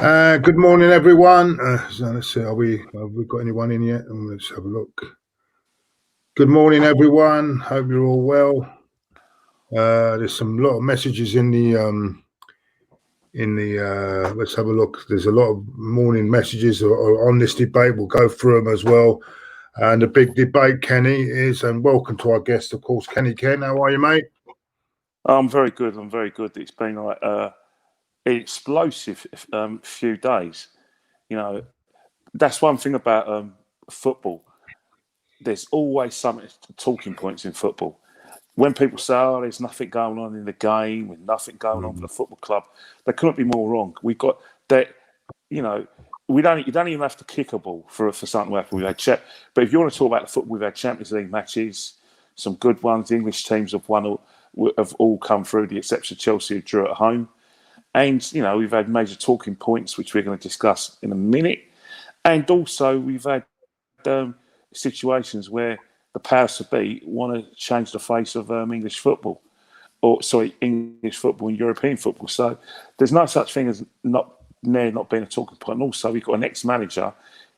Good morning, everyone. So let's see, have we got anyone in yet? Let's have a look. Good morning, everyone. Hope you're all well. There's lot of messages in the let's have a look. There's a lot of morning messages on this debate. We'll go through them as well. And the big debate, Kenny, is, and welcome to our guest, of course, Kenny Ken. How are you, mate? I'm very good. It's been like an explosive few days. You know, that's one thing about football. There's always something, talking points in football. When people say, "Oh, there's nothing going on in the game, and nothing going on for the football club," they couldn't be more wrong. We've got that. You know, you don't even have to kick a ball for something to happen. We've had but if you want to talk about the football, we've had Champions League matches, some good ones. The English teams have all come through, the exception of Chelsea, who drew at home. And, we've had major talking points, which we're going to discuss in a minute. And also, we've had situations where the powers to be want to change the face of English football. English football and European football. So there's no such thing as not being a talking point. And also, we've got an ex-manager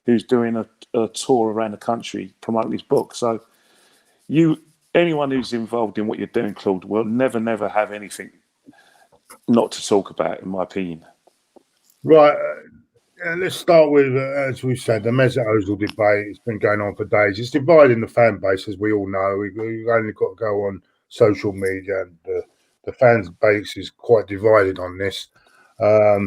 who's doing a tour around the country promoting his book. So anyone who's involved in what you're doing, Claude, will never have anything not to talk about, in my opinion. Right. Let's start with, as we said, the Mesut Ozil debate. It's been going on for days. It's dividing the fan base, as we all know. We've only got to go on social media, and the fan base is quite divided on this. A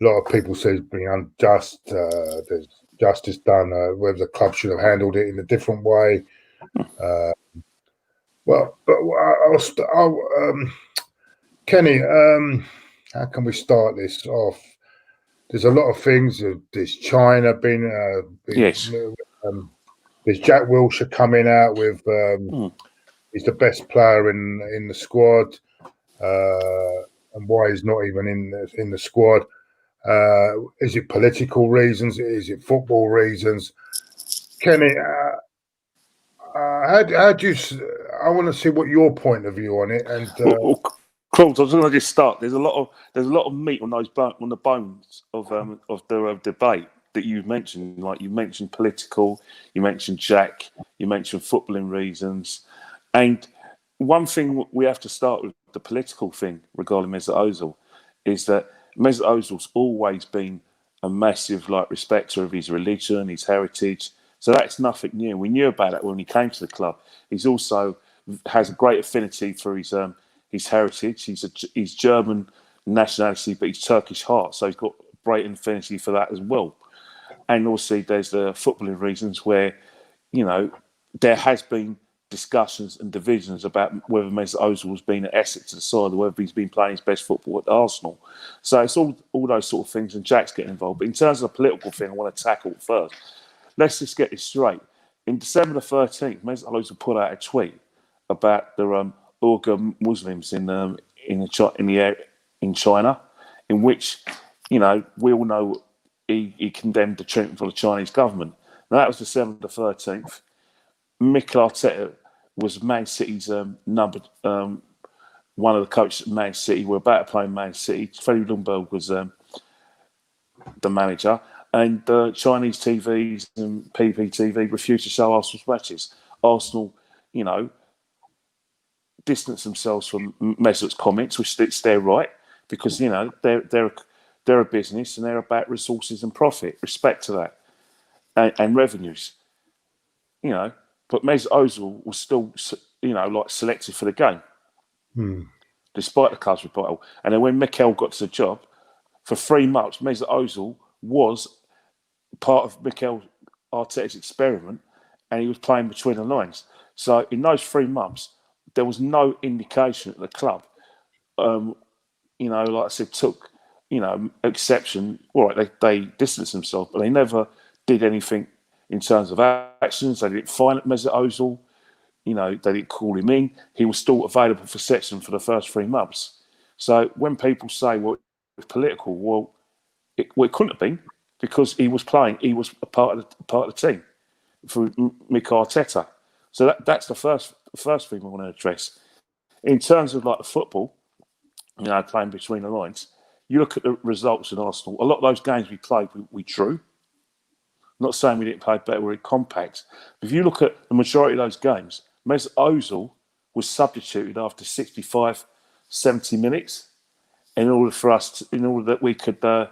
lot of people say it's been unjust. There's justice done. Whether the club should have handled it in a different way. Kenny, how can we start this off? There's a lot of things. There's China being, yes. There's Jack Wilshere coming out with he's the best player in the squad, and why he's not even in the squad. Is it political reasons? Is it football reasons? Kenny, how do you? I want to see what your point of view on it. And Claude, I was going to just start. There's a lot of meat on the bones of the debate that you've mentioned. Like, you mentioned political, you mentioned Jack, you mentioned footballing reasons, and one thing we have to start with, the political thing regarding Mesut Ozil, is that Mesut Ozil's always been a massive respecter of his religion, his heritage. So that's nothing new. We knew about it when he came to the club. He's also has a great affinity for his heritage. He's German nationality, but he's Turkish heart, so he's got great affinity for that as well. And also, there's the footballing reasons where, there has been discussions and divisions about whether Mesut Ozil has been at Essex to the side, or whether he's been playing his best football at Arsenal. So it's all those sort of things, and Jack's getting involved. But in terms of the political thing, I want to tackle first. Let's just get this straight. In December the 13th, Mesut Ozil put out a tweet about the Uyghur Muslims in China, in which, we all know he condemned the treatment for the Chinese government. Now, that was December the 13th. Mikel was Man City's one of the coaches at Man City. We're about to play Man City. Freddie Ljungberg was the manager. And Chinese TVs and PPTV refused to show Arsenal's matches. Arsenal, distance themselves from Mesut's comments, which it's their right, because they're a business and they're about resources and profit. Respect to that, and revenues. But Mesut Ozil was still selected for the game, despite the club's rebuttal. And then when Mikel got to the job, for 3 months, Mesut Ozil was part of Mikel Arteta's experiment, and he was playing between the lines. So in those 3 months, there was no indication that the club, like I said, took, exception. All right, they distanced themselves, but they never did anything in terms of actions. They didn't fine Mesut Ozil. They didn't call him in. He was still available for selection for the first 3 months. So when people say, well, it's political, well, it couldn't have been, because he was playing. He was a part of the team for Mikel Arteta. So that's the first thing we want to address. In terms of the football, playing between the lines, you look at the results in Arsenal. A lot of those games we played, we drew. Not saying we didn't play better, we're compact. But if you look at the majority of those games, Mesut Ozil was substituted after 65, 70 minutes in order for us, in order that we could, go,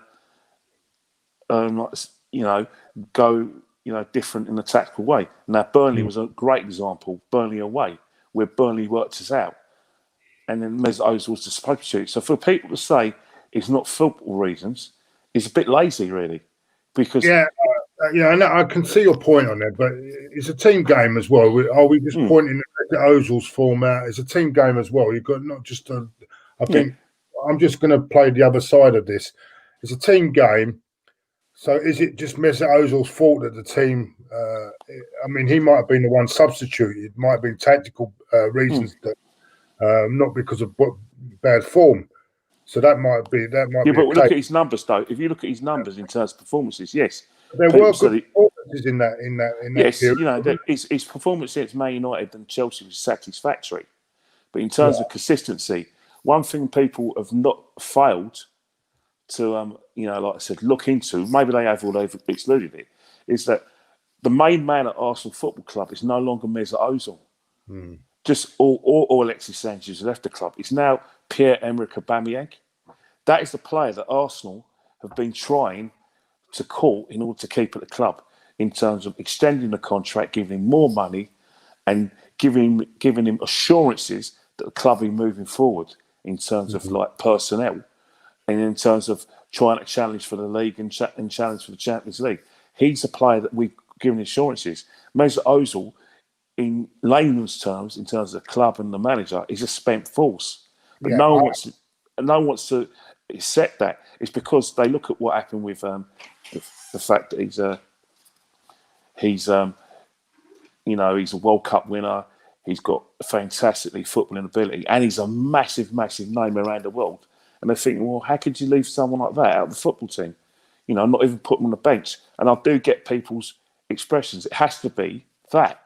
different in a tactical way. Now, Burnley was a great example. Burnley away, where Burnley worked us out, and then Mesut Ozil was the substitute. So for people to say it's not football reasons, it's a bit lazy, really, because I can see your point on that, but it's a team game as well. Are we just pointing at Ozil's form out? It's a team game as well. You've got not just a. I think I'm just going to play the other side of this. It's a team game. So is it just Mesut Ozil's fault that the team? I mean, he might have been the one substituted. It might have been tactical reasons that, not because of bad form. So that might be. Yeah, but look at his numbers, though. If you look at his numbers in terms of performances, yes. There were good performances in that yes, period. His performance against Man United and Chelsea was satisfactory. But in terms of consistency, one thing people have not failed to, like I said, look into, maybe they have or they've excluded it, is that the main man at Arsenal Football Club is no longer Mesut Ozil. Just or Alexis Sanchez who left the club. It's now Pierre-Emerick Aubameyang. That is the player that Arsenal have been trying to call in order to keep at the club, in terms of extending the contract, giving him more money, and giving him assurances that the club will be moving forward in terms of like personnel, and in terms of trying to challenge for the league and challenge for the Champions League. He's a player that we've given assurances. Mesut Ozil, in layman's terms, in terms of the club and the manager, is a spent force. But no one wants to accept that. It's because they look at what happened with the fact that he's a World Cup winner. He's got fantastically footballing ability, and he's a massive, massive name around the world. And they're thinking, well, how could you leave someone like that out of the football team? Not even put him on the bench. And I do get people's expressions. It has to be that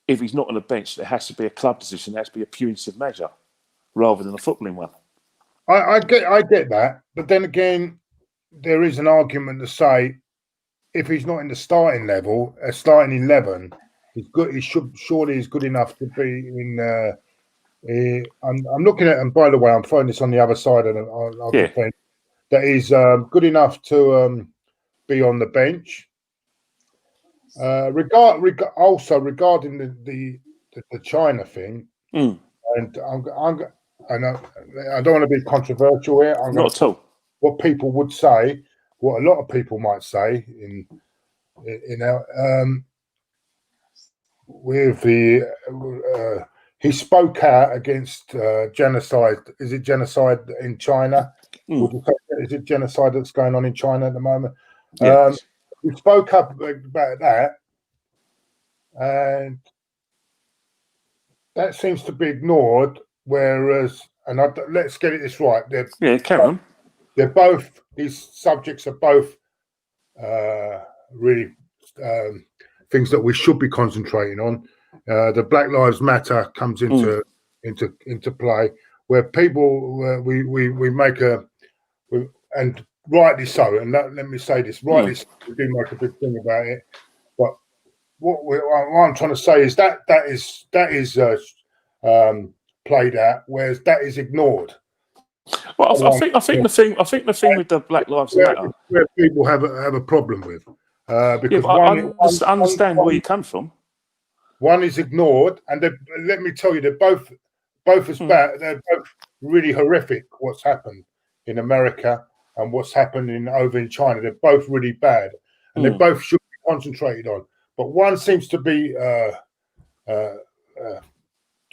if he's not on the bench, there has to be a club decision. There has to be a punitive measure rather than a footballing one. I get that, but then again, there is an argument to say if he's not in the starting 11, he's good. He's good enough to be in. I'm looking at, and by the way, I'm throwing this on the other side of the fence. That he's good enough to be on the bench. Also regarding the China thing, and I don't want to be controversial here. Not at all. What people would say, what a lot of people might say he spoke out against genocide. Is it genocide in China? Would you say, is it genocide that's going on in China at the moment? Yes. He spoke up about that, and that seems to be ignored. Whereas, let's get this right. Carry on. They're both, these subjects are both really things that we should be concentrating on. The Black Lives Matter comes into play, where people we make and rightly so. And let me say this, rightly so, we do make a big thing about it. But what I'm trying to say is that is played out, whereas that is ignored. Well, I think the thing with the Black Lives Matter, where people have a problem with, because I understand where you come from. One is ignored, and let me tell you, they're both as bad. They're both really horrific. What's happened in America and what's happened over in China, they're both really bad, and they both should be concentrated on. But one seems to be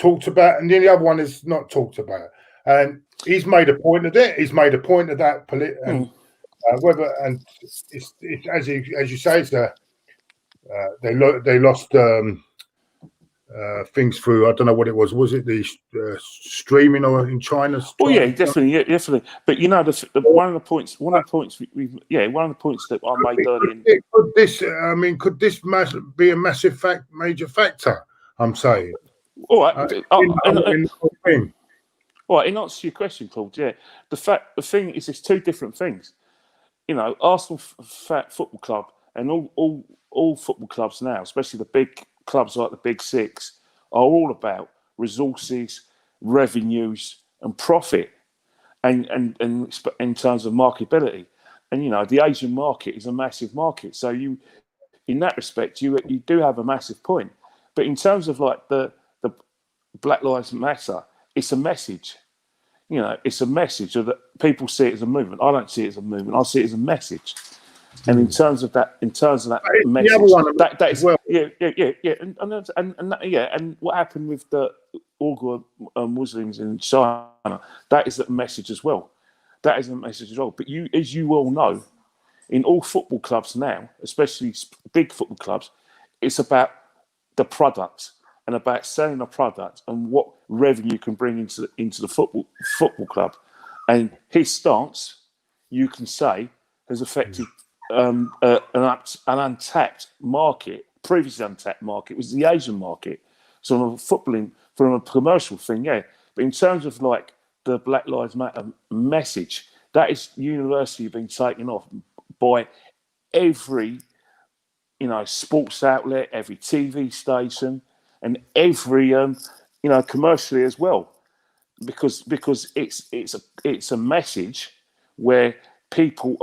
talked about, and the other one is not talked about. And he's made a point of it. He's made a point of that. And it's as you say, it's they lost things through. I don't know what it was. Was it the streaming or in China? Oh yeah, definitely. But one of the points that I made earlier. Could this be a major factor? I'm saying. All right. Well, in answer to your question, Claude, yeah, the thing is, it's two different things. You know, Arsenal Football Club and all football clubs now, especially the big clubs like the Big Six, are all about resources, revenues, and profit, and in terms of marketability. And you know, the Asian market is a massive market, so you, in that respect, you do have a massive point. But in terms of like the Black Lives Matter, it's a message. You know, it's a message that people see it as a movement. I don't see it as a movement. I see it as a message. And in terms of that message, the other one that is well. yeah, and what happened with the Uyghur Muslims in China, that is a message as well. That is a message as well. But you, as you all know, in all football clubs now, especially big football clubs, it's about the product and about selling a product and what revenue you can bring into the football club. And his stance, you can say, has affected an untapped market. Previously untapped market was the Asian market. So from a commercial thing, yeah. But in terms of like the Black Lives Matter message, that is universally being taken off by every, you know, sports outlet, every TV station, and every commercially as well, because it's a message where people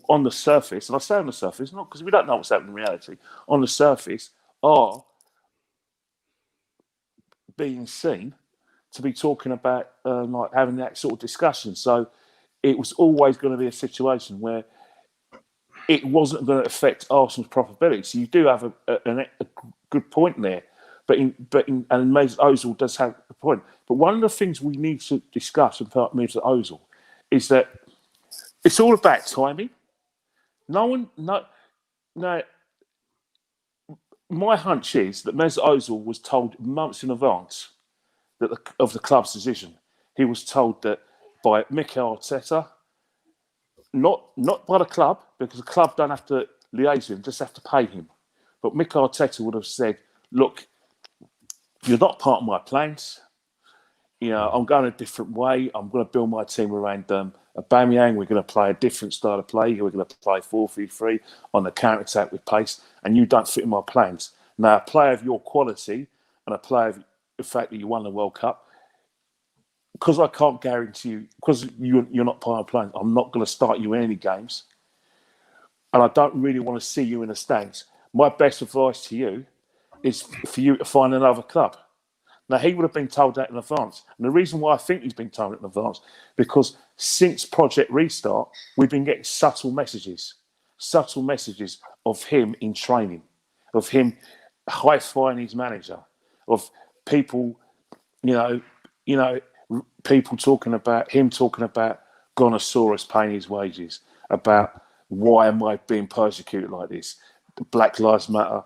on the surface, and I say on the surface, not because we don't know what's happening in reality, on the surface are being seen to be talking about like having that sort of discussion. So it was always going to be a situation where it wasn't going to affect Arsenal's profitability. So you do have a good point there, and Mesut Ozil does have a point. But one of the things we need to discuss about Mesut Ozil is that it's all about timing. No. My hunch is that Mesut Ozil was told months in advance of the club's decision. He was told that by mikel Arteta, not by the club, because the club don't have to liaise with him, just have to pay him. But mikel Arteta would have said, look, you're not part of my plans. You know, I'm going a different way. I'm going to build my team around Aubameyang. We're going to play a different style of play. We're going to play 4-3-3 on the counter-attack with pace, and you don't fit in my plans. Now, a player of your quality and a player of the fact that you won the World Cup, because I can't guarantee you, because you're not part of the plans, I'm not going to start you in any games, and I don't really want to see you in the stands. My best advice to you is for you to find another club. Now, he would have been told that in advance. And the reason why I think he's been told it in advance, because since Project Restart, we've been getting subtle messages of him in training, of him high-fiving his manager, of people, people talking about Gonosaurus paying his wages, about why am I being persecuted like this? The Black Lives Matter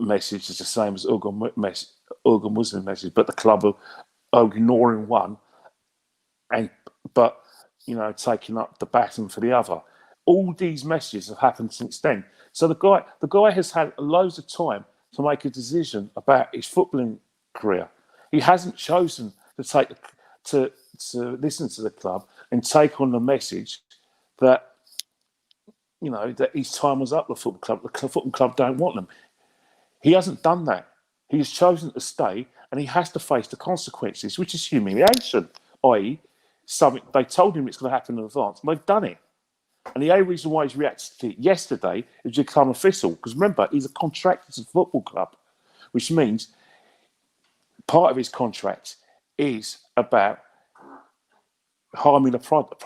message is the same as Uyghur Muslim message, but the club are ignoring one, but taking up the baton for the other. All these messages have happened since then. So the guy has had loads of time to make a decision about his footballing career. He hasn't chosen to listen to the club and take on the message that that his time was up. The football club don't want them. He hasn't done that. He's chosen to stay, and he has to face the consequences, which is humiliation, i.e., something they told him it's going to happen in advance, and they've done it. And the only reason why he's reacted to it yesterday is to become official, because remember, he's a contractor to the football club, which means part of his contract is about harming the product,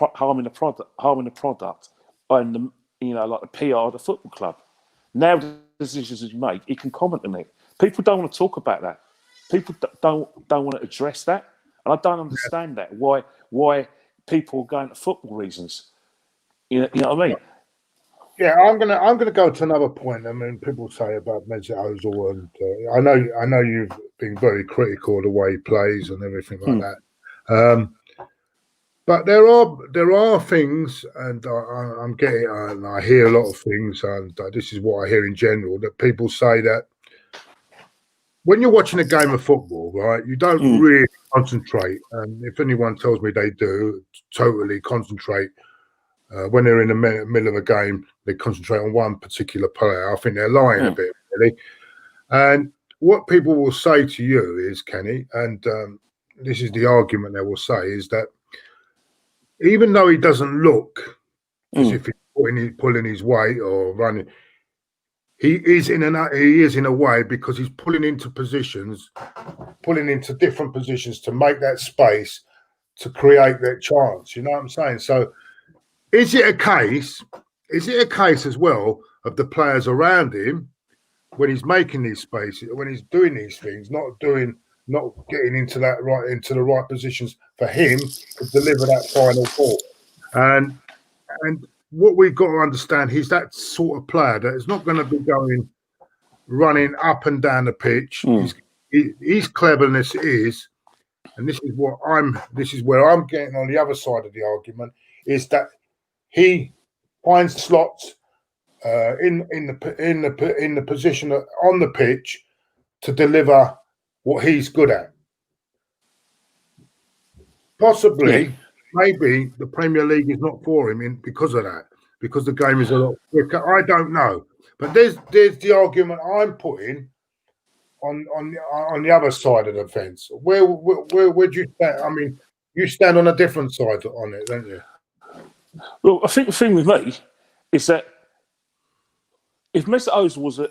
and like the PR of the football club. Now the decisions are made, he can comment on it. People don't want to talk about that. People don't want to address that, and I don't understand that. Why people are going to football reasons? You know what I mean? Yeah, I'm gonna go to another point. I mean, people say about Mesut Ozil, and I know you've been very critical of the way he plays and everything like that. But there are things, and I'm getting, and I hear a lot of things, and this is what I hear in general, that people say that when you're watching a game of football, right, you don't really concentrate. And if anyone tells me they do, totally concentrate. When they're in the middle of a game, they concentrate on one particular player. I think they're lying a bit, really. And what people will say to you is, Kenny, and this is the argument they will say, is that even though he doesn't look as if he's pulling his weight or running, he is in a way, because he's pulling into different positions to make that space to create that chance. You know what I'm saying? So is it a case as well of the players around him when he's making these spaces, when he's doing these things, not getting into the right positions for him to deliver that final ball? And what we've got to understand, he's that sort of player that is not going to be running up and down the pitch. His cleverness is, and this is where I'm getting on the other side of the argument, is that he finds slots in the position on the pitch to deliver what he's good at. Possibly, maybe the Premier League is not for him because of that, because the game is a lot quicker. I don't know, but there's the argument I'm putting on the other side of the fence. Where would you stand? I mean, you stand on a different side on it, don't you? Well, I think the thing with me is that if Mesut Ozil was a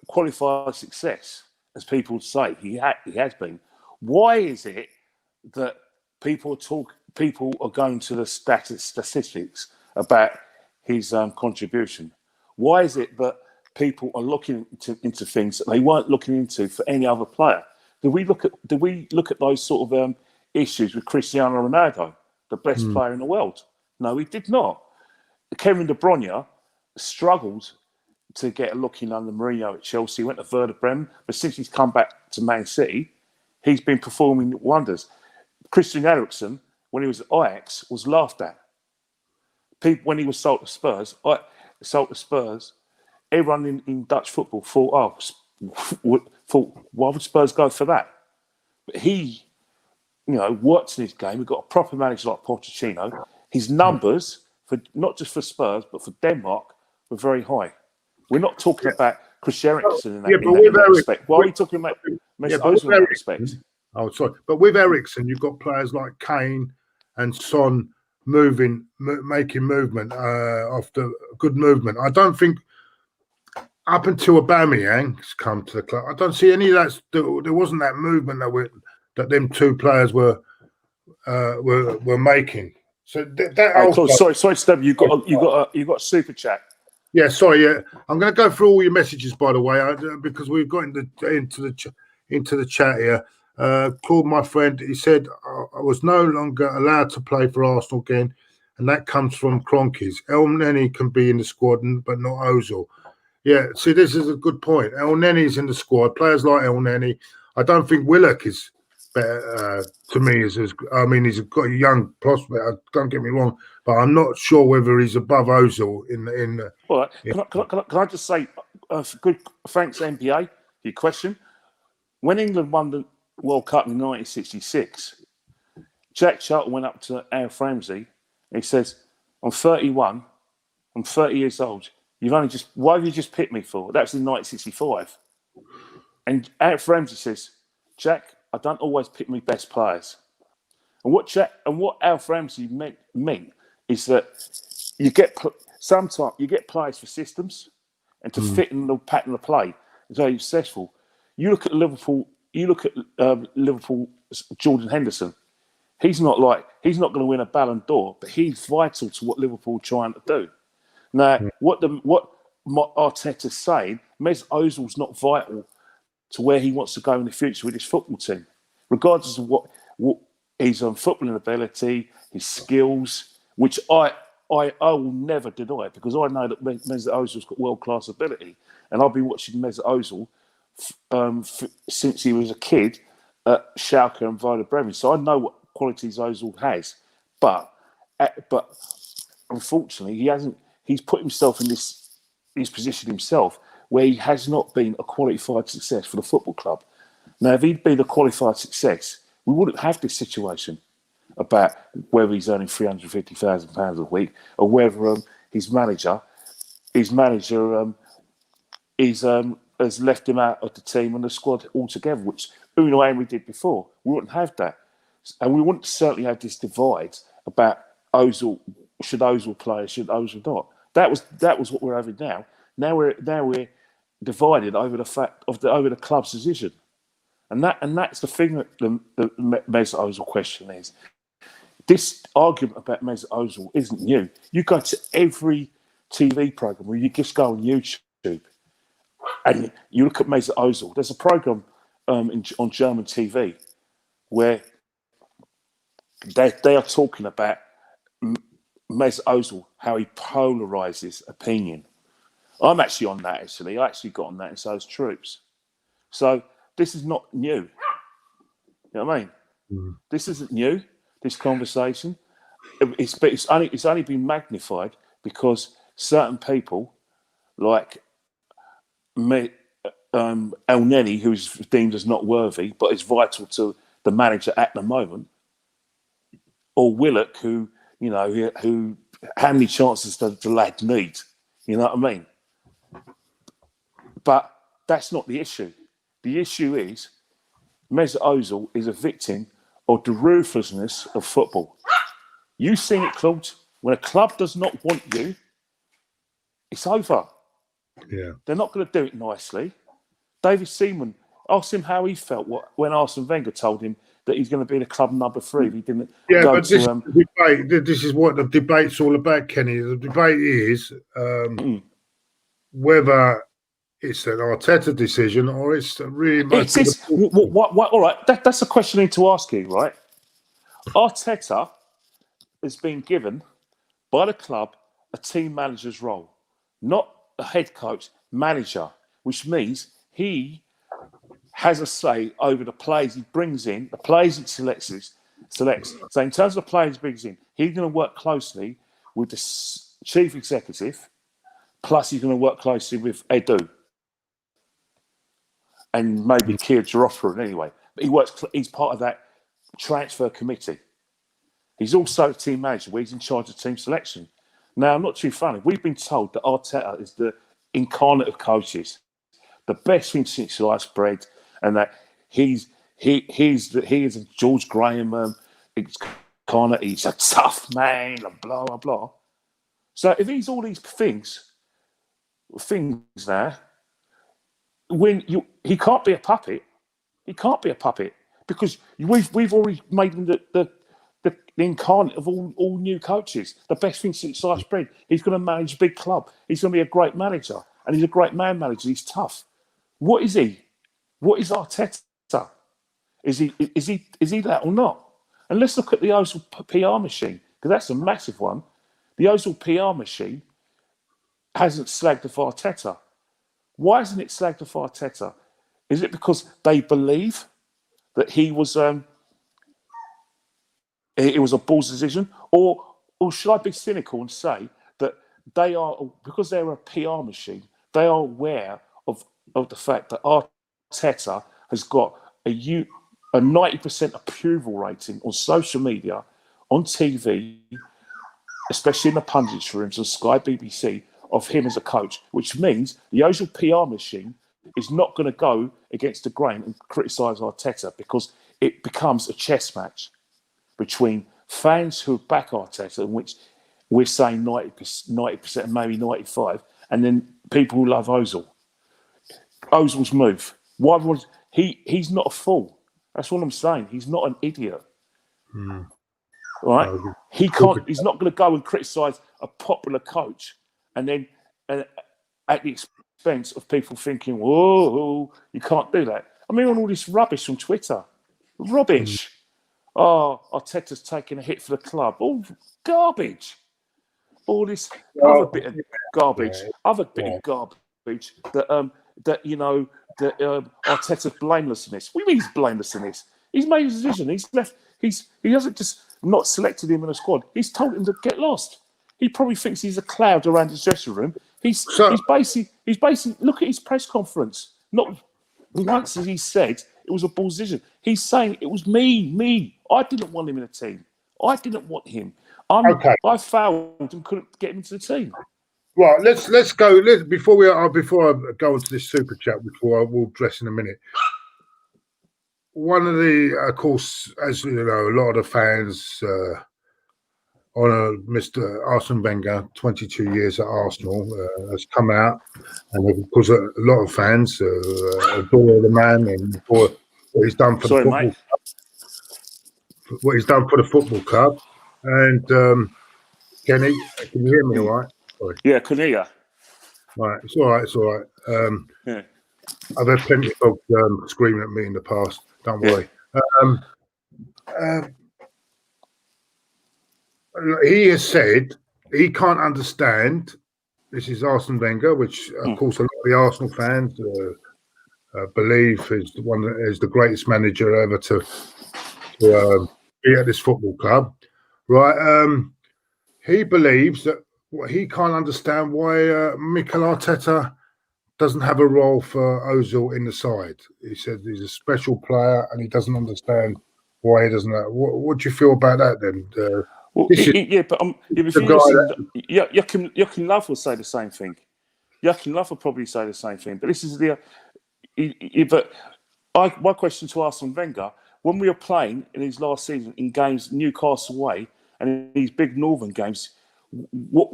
qualified success, as people say he has been, why is it that people are going to the statistics about his contribution? Why is it that people are looking into things that they weren't looking into for any other player? Do we look at those sort of issues with Cristiano Ronaldo, the best player in the world? No, he did not. Kevin De Bruyne struggled to get a look in under Mourinho at Chelsea. He went to Werder Bremen, but since he's come back to Man City, he's been performing wonders. Christian Eriksen, when he was at Ajax, was laughed at. People, when he was sold to Spurs, everyone in Dutch football thought, why would Spurs go for that? But he, worked in his game. He got a proper manager like Pochettino. His numbers, for not just for Spurs, but for Denmark, were very high. We're not talking about Chris Eriksen in that respect. Why are we talking about Mesut Ozil in that respect? Oh, sorry. But with Eriksen, you've got players like Kane and Son making movement after good movement. I don't think up until Aubameyang's come to the club, I don't see any of that. There wasn't that movement that them two players were making. So sorry, Steve. You got a super chat. Yeah, sorry. Yeah, I'm going to go through all your messages, by the way, because we've got into the chat here. Claude, my friend, he said I was no longer allowed to play for Arsenal again, and that comes from Kroenkes. El Neni can be in the squad, but not Ozil. Yeah, see, this is a good point. El Neni's in the squad. Players like El Neni. I don't think Willock is better to me. He's got a young prospect. Don't get me wrong, but I'm not sure whether he's above Ozil in. All right. Can I just say, good thanks NBA for your question. When England won the World Cup in 1966, Jack Charlton went up to Alf Ramsey and he says, "I'm 31. I'm 30 years old. Why have you just picked me for?" That's in 1965. And Alf Ramsey says, "Jack, I don't always pick my best players." And what Alf Ramsey meant is that sometimes you get players for systems and to fit in the pattern of play. It's very successful. You look at Liverpool. Liverpool's Jordan Henderson. He's not going to win a Ballon d'Or, but he's vital to what Liverpool are trying to do. Now, what Arteta's saying, Mesut Ozil's not vital to where he wants to go in the future with his football team, regardless of what his footballing ability, his skills, which I will never deny, because I know that Mesut Ozil's got world-class ability, and I've been watching Mesut Ozil since he was a kid at Schalke and Werder Bremen, so I know what qualities Ozil has, but unfortunately he's put himself in this position himself where he has not been a qualified success for the football club. Now, if he'd been a qualified success we wouldn't have this situation about whether he's earning £350,000 a week or whether his manager has left him out of the team and the squad altogether, which Unai Emery did before. We wouldn't have that. And we wouldn't certainly have this divide about Ozil, should Ozil play, should Ozil not. That was what we're having now. Now we're divided over the fact of over the club's decision. And that's the thing that the Mesut Ozil question is. This argument about Mesut Ozil isn't new. You go to every TV program where you just go on YouTube and you look at Mesut Ozil. There's a program on German TV where they are talking about Mesut Ozil, how he polarises opinion. I'm actually on that, actually. I actually got on that, and so is Troops. So this is not new. You know what I mean? Mm. This isn't new, this conversation. It's only been magnified because certain people, like El Neni, who's deemed as not worthy, but is vital to the manager at the moment, or Willock, who how many chances does the lad need? You know what I mean? But that's not the issue. The issue is Mesut Ozil is a victim of the ruthlessness of football. You've seen it, Claude. When a club does not want you, it's over. Yeah. They're not going to do it nicely. David Seaman, asked him how he felt when Arsene Wenger told him that he's going to be the club number 3. He didn't. Yeah, but this is what the debate's all about, Kenny. The debate is whether it's an Arteta decision or it's really much. All right, that's a question I need to ask you, right? Arteta has been given by the club a team manager's role, not a head coach, manager, which means he has a say over the players he brings in, the players he selects. So in terms of the players he brings in, he's going to work closely with the chief executive, plus he's going to work closely with Edu and maybe Keir Jaroffer anyway. But he's part of that transfer committee. He's also a team manager where he's in charge of team selection. Now, I'm not too funny. We've been told that Arteta is the incarnate of coaches, the best thing since sliced bread, and that he is a George Graham incarnate. He's a tough man, and blah blah blah. So if he's all these things now, he can't be a puppet. He can't be a puppet because we've already made him the incarnate of all new coaches. The best thing since sliced bread. He's going to manage a big club. He's going to be a great manager, and he's a great man manager. He's tough. What is he? What is Arteta? Is he that or not? And let's look at the Ozil PR machine, because that's a massive one. The Ozil PR machine hasn't slagged off Arteta. Why hasn't it slagged off Arteta? Is it because they believe that it was a balls decision, or should I be cynical and say that they are, because they're a PR machine, they are aware of the fact that Arteta has got a 90% approval rating on social media, on TV, especially in the pundits rooms on Sky BBC, of him as a coach, which means the Ozil PR machine is not going to go against the grain and criticise Arteta, because it becomes a chess match between fans who back Arteta, in which we're saying 90% and maybe 95%, and then people who love Ozil. Ozil's move. Why was he's not a fool? That's what I'm saying. He's not an idiot. Right? He can't. He's not going to go and criticise a popular coach, and then at the expense of people thinking, "Whoa, you can't do that." I mean, on all this rubbish on Twitter, rubbish. Oh, Arteta's taking a hit for the club. All garbage. All this other bit of garbage. That Arteta's blameless in this. What do you mean he's blameless in this? He's made his decision. He's left. He hasn't just not selected him in a squad. He's told him to get lost. He probably thinks he's a cloud around his dressing room. He's basically look at his press conference. Not once has he said It was a ball decision. He's saying it was me. I didn't want him in the team. I didn't want him. I failed and couldn't get him into the team. Right, let's go. Before I go into this super chat, before I will dress in a minute. One of of course, as you know, a lot of the fans honour Mr. Arsene Wenger, 22 years at Arsenal, has come out, and of course, a lot of fans adore the man and for what he's done for the football. Mate. What he's done for the football club, and Kenny, can you hear me? All right? Sorry. Yeah, can hear you. Right, it's all right. It's all right. Yeah. I've had plenty of folks screaming at me in the past. Don't worry. He has said he can't understand. This is Arsene Wenger, which of course a lot of the Arsenal fans believe is the greatest manager ever to be at this football club, right? He believes that he can't understand why Mikel Arteta doesn't have a role for Ozil in the side. He said he's a special player and he doesn't understand why he doesn't. What do you feel about that then? Joachim Love will say the same thing. Joachim Love will probably say the same thing. But this is my question to Arsene Wenger: when we were playing in his last season in games Newcastle away and in these big northern games, what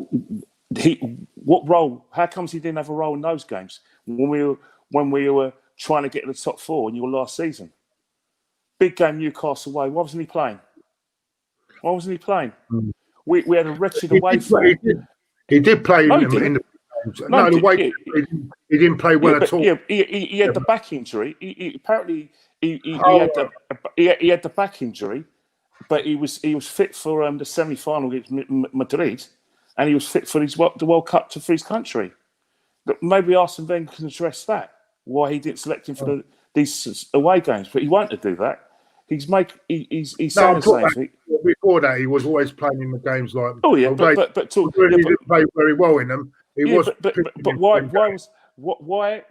role? How comes he didn't have a role in those games when we were trying to get to the top four in your last season? Big game Newcastle away. Why wasn't he playing? We had a wretched away form. He did play in the games. He didn't play well at all. He had the back injury. He had the back injury, but he was fit for the semi-final against Madrid, and he was fit for the World Cup for his country. But maybe Arsene Wenger can address that. Why he didn't select him for these away games, but he won't do that. He's saying the same thing. Before that, he was always playing in the games like. Oh yeah, but he didn't play very well in them. But why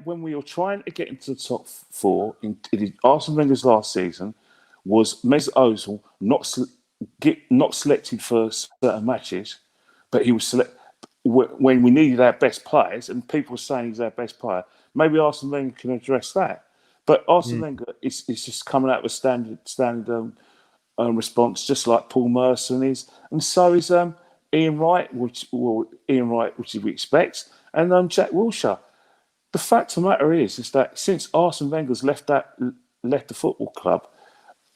when we were trying to get into the top four in Arsene Wenger's last season, was Mesut Ozil not selected for certain matches, but he was selected when we needed our best players, and people were saying he's our best player. Maybe Arsene Wenger can address that. But Arsene Wenger is just coming out with standard response, just like Paul Merson is, and so is Ian Wright, which we expect, and Jack Wilshere. The fact of the matter is that since Arsene Wenger's left the football club,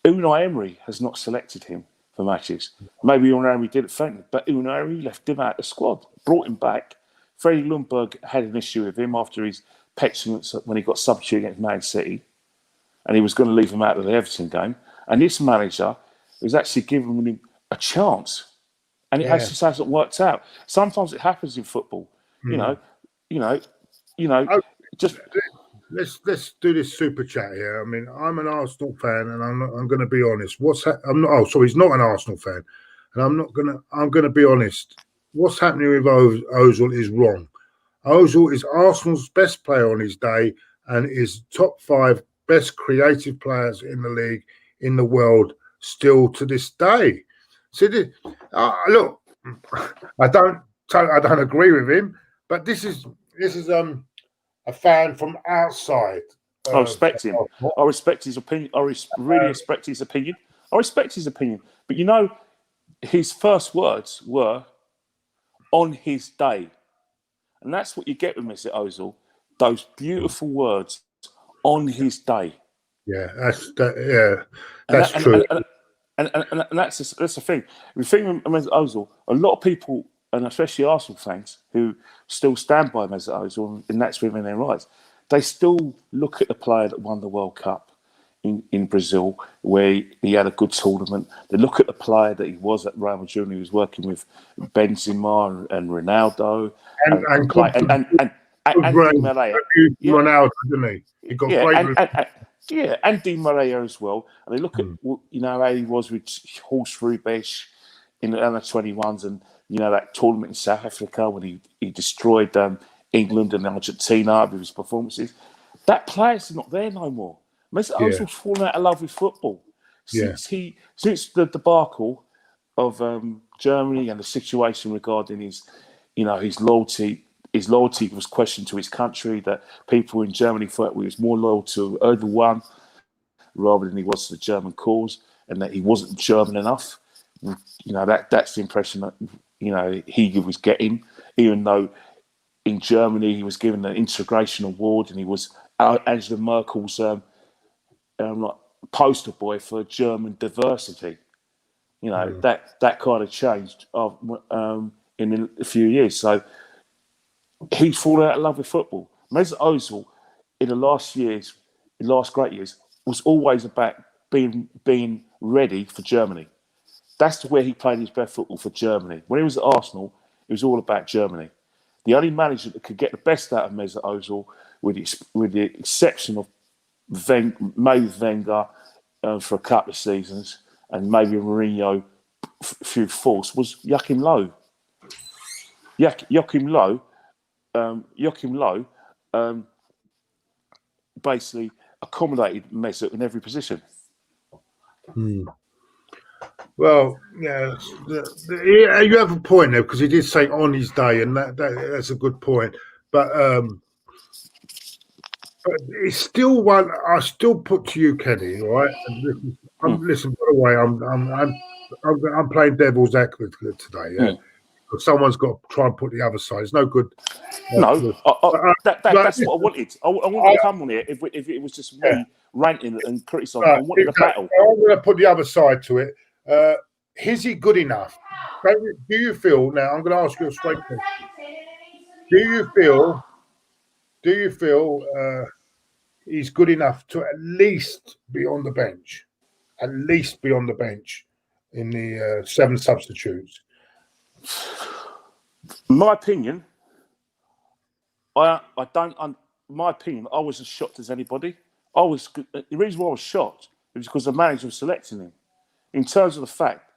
Unai Emery has not selected him for matches. Maybe Unai Emery did it faintly, but Unai Emery left him out of the squad, brought him back. Freddie Ljungberg had an issue with him after his petulance when he got substituted against Man City, and he was going to leave him out of the Everton game. And this manager was actually giving him a chance, and it just hasn't worked out. Sometimes it happens in football, you know. Just let's do this super chat here. I mean, I'm an Arsenal fan, and I'm going to be honest. He's not an Arsenal fan, and I'm going to be honest. What's happening with Ozil is wrong. Ozil is Arsenal's best player on his day and is top 5 best creative players in the league, in the world, still to this day. So look, I don't agree with him, but this is a fan from outside. I respect him. I respect his opinion. I really respect his opinion. But you know, his first words were on his day. And that's what you get with Mesut Ozil. Those beautiful words on his day. Yeah, that's true. And that's the thing. The thing with Mesut Ozil, a lot of people, and especially Arsenal fans, who still stand by Mesut Ozil, and that's within their rights, they still look at the player that won the World Cup in Brazil, where he had a good tournament. They look at the player that he was at Real Madrid, he was working with Benzema and Ronaldo, and Di Maria. Ronaldo, didn't he? He got great. And Di Maria as well. And they look at how he was with Horst Rubesch in the under 21s, and that tournament in South Africa when he destroyed England and Argentina with his performances. That player's not there no more. Mesut Ozil's fallen out of love with football since the debacle of Germany and the situation regarding his loyalty. His loyalty was questioned to his country. That people in Germany thought he was more loyal to Erdogan rather than he was to the German cause, and that he wasn't German enough. That's the impression that he was getting, even though in Germany he was given an integration award and he was Angela Merkel's poster boy for German diversity. That kind of changed in a few years. So he's fallen out of love with football. Mesut Ozil in the last great years, was always about being ready for Germany. That's where he played his best football, for Germany. When he was at Arsenal, it was all about Germany. The only manager that could get the best out of Mesut Ozil, with the exception of maybe Wenger for a couple of seasons, and maybe Mourinho through force, was Joachim Löw. Joachim Löw basically accommodated Mesut in every position. Well, yeah, you have a point there, because he did say on his day, and that's a good point. But it's still one I still put to you, Kenny. All right, listen. By the way, I'm playing devil's advocate today. Yeah, because someone's got to try and put the other side. It's no good. That's what I wanted. I wanted to come on here if it was just me ranting and criticising. I wanted a battle. I'm going to put the other side to it. Is he good enough? Do you feel, now I'm going to ask you a straight question. Do you feel he's good enough to at least be on the bench? At least be on the bench in the 7 substitutes? My opinion, I was as shocked as anybody. The reason why I was shocked was because the manager was selecting him. In terms of the fact,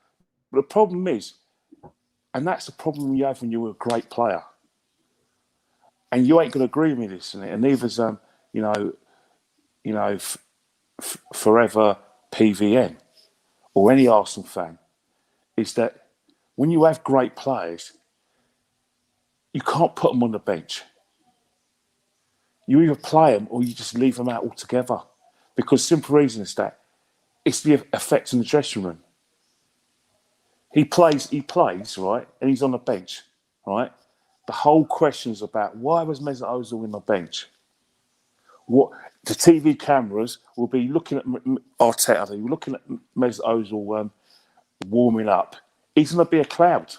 but the problem is, and that's the problem you have when you're a great player, and you ain't going to agree with me this, and neither's forever PVM or any Arsenal fan, is that when you have great players, you can't put them on the bench. You either play them or you just leave them out altogether, because simple reason is that it's the effect in the dressing room. He plays, right, and he's on the bench, right? The whole question is about, why was Mesut Ozil in the bench? What the TV cameras will be looking at Arteta, they're looking at Mesut Ozil warming up. He's going to be a cloud.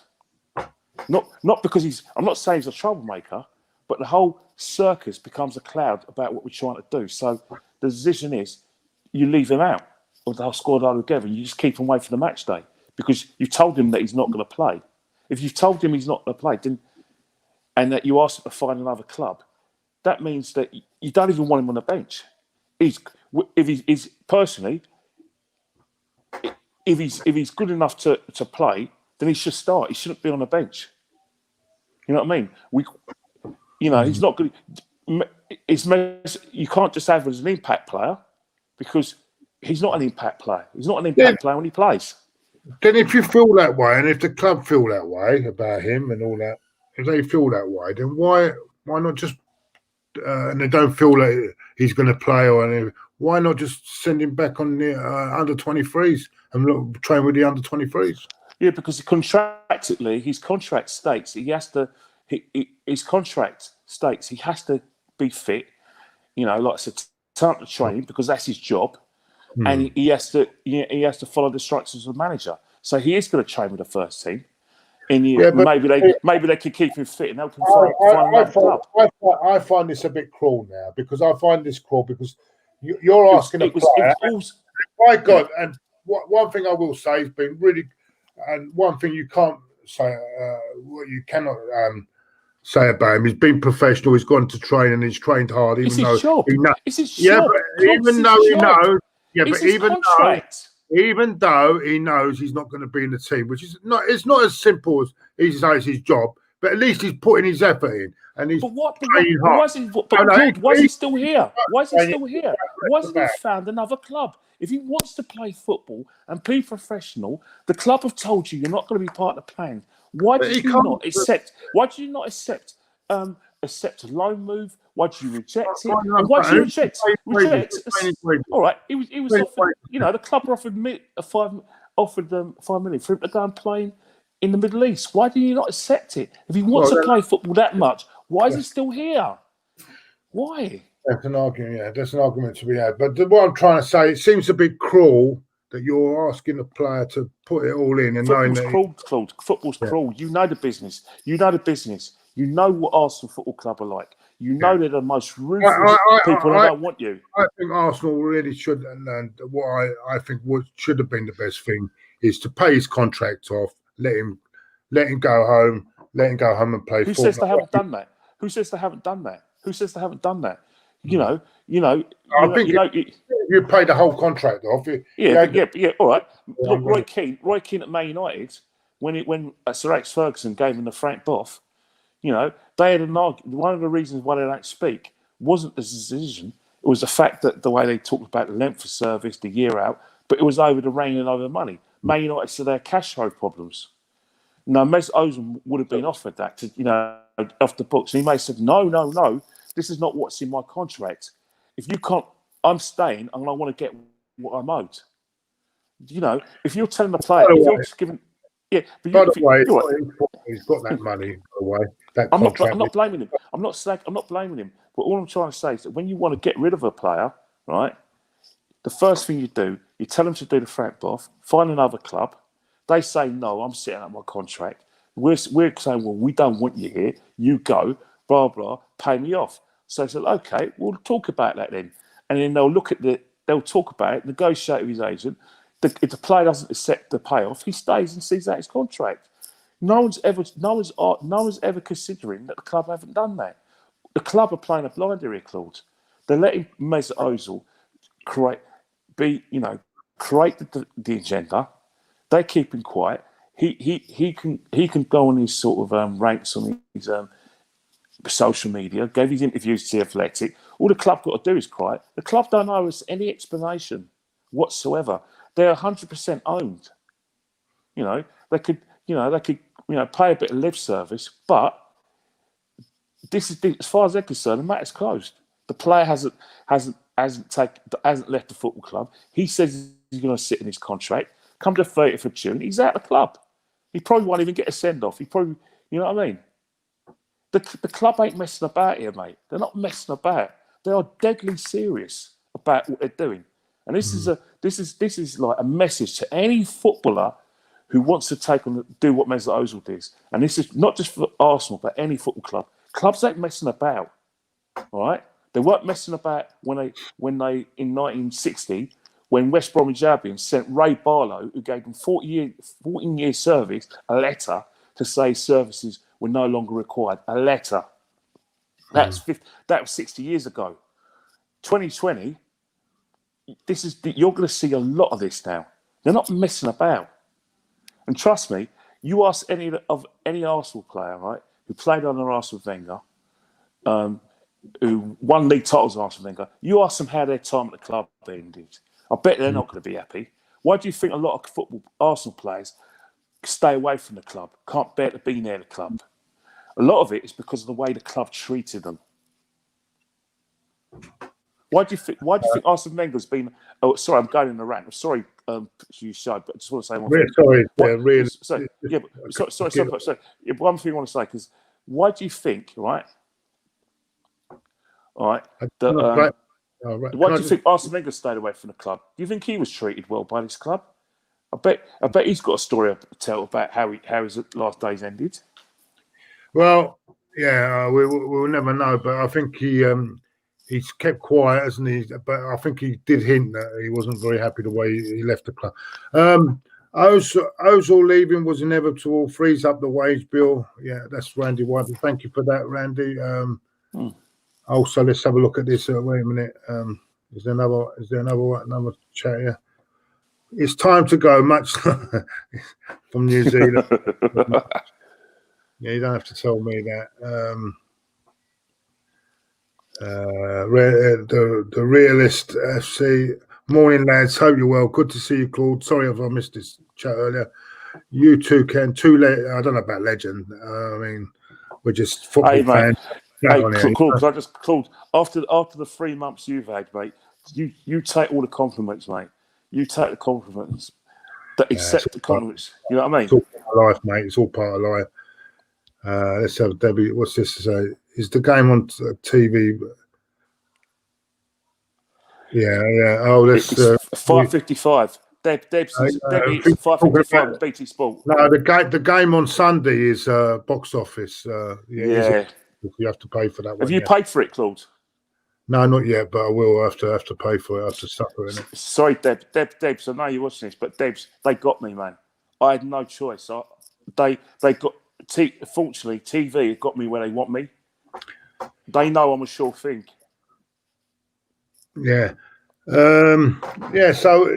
Not because I'm not saying he's a troublemaker, but the whole circus becomes a cloud about what we're trying to do. So the decision is, you leave him out of the whole squad altogether, and you just keep him away for the match day, because you've told him that he's not going to play. If you've told him he's not going to play, and that you ask him to find another club, that means that you don't even want him on the bench. If he's good enough to play, then he should start. He shouldn't be on the bench. You know what I mean? He's not good. You can't just have him as an impact player, because he's not an impact player. He's not an impact player when he plays. Then if you feel that way, and if the club feel that way about him and all that, if they feel that way, then why not just, and they don't feel like he's going to play, or anything, why not just send him back on the under 23s and train with the under 23s? Yeah, because contractually, his contract states he has to. His contract states he has to be fit. Like I said, time to train, because that's his job, and he has to follow the instructions of the manager. So he is going to train with the first team. Maybe they can keep him fit and help him find another club. I find this a bit cruel now, because you're asking a player. My God! And one thing I will say has been really, and one thing you can't say, what you cannot say about him, he's been professional. He's gone to train and he's trained hard, even though it's his job. Even though he knows he's not going to be in the team, which is not, it's not as simple as he says his job, but at least he's putting his effort in, and he's training hard. Why is he still here? Why is he still here? Why hasn't he found another club? If he wants to play football and be professional, the club have told you you're not going to be part of the plan. Why do you not accept? Why do you not accept a loan move? Why do you reject it? And why do you reject? All right, he was offered. You know, the club offered them $5 million for him to go and play in the Middle East. Why do you not accept it? If he wants to play football that much, why is he still here? Why? That's an argument. Yeah, that's an argument to be had. But what I'm trying to say, it seems a bit cruel that you're asking the player to put it all in and knowing that Claude. Football's cruel. You know the business. You know the business. You know what Arsenal Football Club are like. You know they're the most ruthless people that don't want you. I think Arsenal really should, and what I think should have been the best thing is to pay his contract off, let him go home and play. Who says they haven't done that? Who says they haven't done that? Who says they haven't done that? I think you pay the whole contract off. All right. Look, Roy Keane at Man United, when Sir Alex Ferguson gave him the Frank Boff, they had an argument. One of the reasons why they don't speak wasn't the decision. It was the fact that the way they talked about the length of service, the year out, but it was over the rain and over the money. Man United said they had cash flow problems. No, Mesut Ozil would have been offered that off the books. And he may have said, no, this is not what's in my contract. If you can't, I'm staying and I want to get what I'm owed. If you're telling the player, if you're just giving... Yeah, but by the way, he's got that money. By the way, I'm not blaming him. I'm not blaming him. But all I'm trying to say is that when you want to get rid of a player, right, the first thing you do, you tell them to do the Frank Boff, find another club. They say no, I'm sitting out my contract. We're saying, well, we don't want you here. You go, blah blah, pay me off. So I said, okay, we'll talk about that then. And then they'll talk about it, negotiate with his agent. If the player doesn't accept the payoff, he stays and sees out his contract. No one's ever considering that the club haven't done that. The club are playing a blinder here, Claude. They're letting Mesut Ozil create the agenda. They keep him quiet. He can go on his sort of ranks on his social media. Gave his interviews to the Athletic. All the club got to do is quiet. The club don't owe us any explanation whatsoever. They're 100% owned. They could pay a bit of lip service, but this is as far as they're concerned, the matter's closed. The player hasn't left the football club. He says he's going to sit in his contract. Come to 30th of June, he's out of the club. He probably won't even get a send off. He probably, you know what I mean? The club ain't messing about here, mate. They're not messing about. They are deadly serious about what they're doing. And this is like a message to any footballer who wants to do what Mesut Ozil did. And this is not just for Arsenal, but any football club. Clubs ain't messing about. All right? They weren't messing about when they in 1960, when West Bromwich Albion sent Ray Barlow, who gave them 14 years service, a letter to say services were no longer required. A letter. That was 60 years ago. 2020. You're going to see a lot of this now. They're not messing about. And trust me, you ask any Arsenal player, right, who played under Arsene Wenger, who won league titles with Arsene Wenger, you ask them how their time at the club ended. I bet they're not going to be happy. Why do you think a lot of Arsenal players stay away from the club, can't bear to be near the club? A lot of it is because of the way the club treated them. Why do you think Arsene Wenger's been... Oh, sorry, I'm going in a rant. I'm sorry, you showed, but I just want to say one thing. Sorry. One thing I want to say, because why do you think, right? All right. Why do you think Arsene Wenger stayed away from the club? Do you think he was treated well by this club? I bet he's got a story to tell about how his last days ended. Well, yeah, we'll never know, but I think he's kept quiet, hasn't he? But I think he did hint that he wasn't very happy the way he left the club. Ozil leaving was inevitable. Frees up the wage bill. Yeah, that's Randy White. Thank you for that, Randy. Also, let's have a look at this. Wait a minute. Is there another chat here? It's time to go. Much from New Zealand. Yeah, you don't have to tell me that. The realist FC. Morning, lads. Hope you're well. Good to see you, Claude. Sorry if I missed this chat earlier. You two can I don't know about legend. I mean, we're just football fans. Hey, Claude, Claude, after the 3 months you've had, mate, you take all the compliments, mate. You take the compliments. Accept the compliments. You know what I mean? It's all part of life, mate. It's all part of life. Let's have Debbie. What's this to say? Is the game on TV? Yeah. Oh, let's. 5:55. Debbie, 5:55. BT Sport. No, the game on Sunday is box office. Yeah. You have to pay for that. Have you paid for it, Claude? No, not yet, but I will have to pay for it. I have to suffer in it. Sorry, Debs. I know you're watching this, but Debs, they got me, man. I had no choice. They got. Fortunately, TV got me where they want me. They know I'm a sure thing. Yeah. So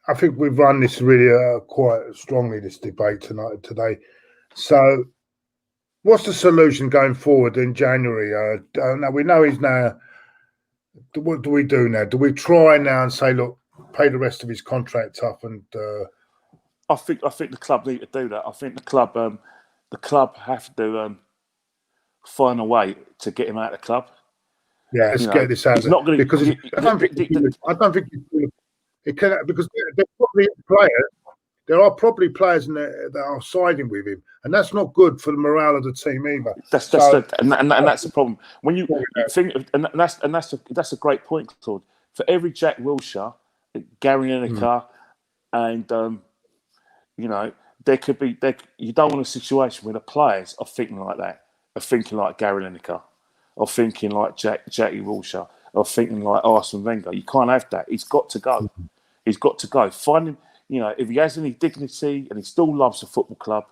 I think we've run this really quite strongly, this debate today. So what's the solution going forward in January? Now we know he's now. What do we do now? Do we try now and say, look, pay the rest of his contract up? And I think the club need to do that. I think the club have to find a way to get him out of the club. Yeah, let's get this out. Not going because I don't think it can, because they're probably players. There are probably players that are siding with him, and that's not good for the morale of the team either. That's the problem. When you think, and that's a great point, Claude. For every Jack Wilshere, Gary Lineker, and there could be you don't want a situation where the players are thinking like that, are thinking like Gary Lineker, or thinking like Jackie Wilshere, or thinking like Arsene Wenger. You can't have that. He's got to go. He's got to go. Find him. If he has any dignity and he still loves the football club,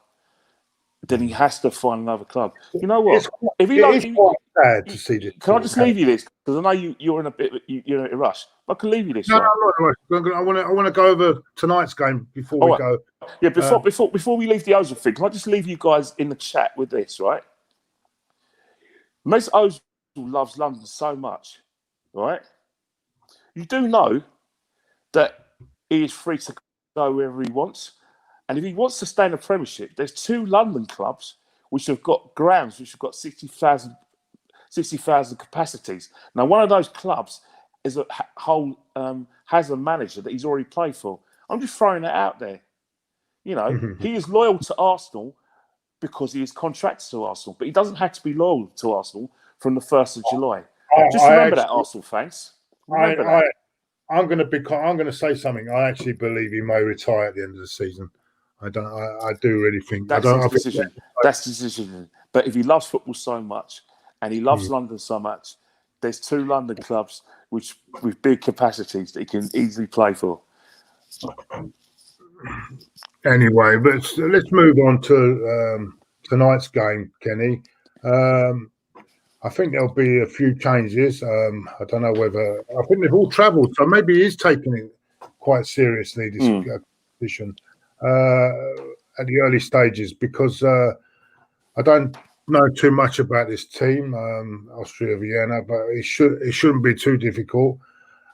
then he has to find another club. You know what? It's quite sad to see this. Can I just leave you this? Because I know you're in a bit you're in a rush. I can leave you this. No, I'm not in a rush. I want to go over tonight's game before we go. Yeah, before we leave the Ozil thing, can I just leave you guys in the chat with this, right? Mesut Ozil loves London so much, right? You do know that he is free to go wherever he wants. And if he wants to stay in the Premiership, there's 2 London clubs which have got grounds which have got 60,000 capacities. Now, one of those clubs is has a manager that he's already played for. I'm just throwing it out there. He is loyal to Arsenal because he is contracted to Arsenal, but he doesn't have to be loyal to Arsenal from the 1st of July. Just remember that, Arsenal fans. Remember that. I'm going to say something. I actually believe he may retire at the end of the season. I do really think that's his decision. That's his decision. But if he loves football so much and he loves London so much, there's 2 London clubs with big capacities that he can easily play for. Anyway, but let's move on to tonight's game, Kenny. I think there'll be a few changes. I don't know whether I think they've all travelled, so maybe he's taking it quite seriously, this competition at the early stages, because I don't know too much about this team, Austria Vienna, but it shouldn't be too difficult.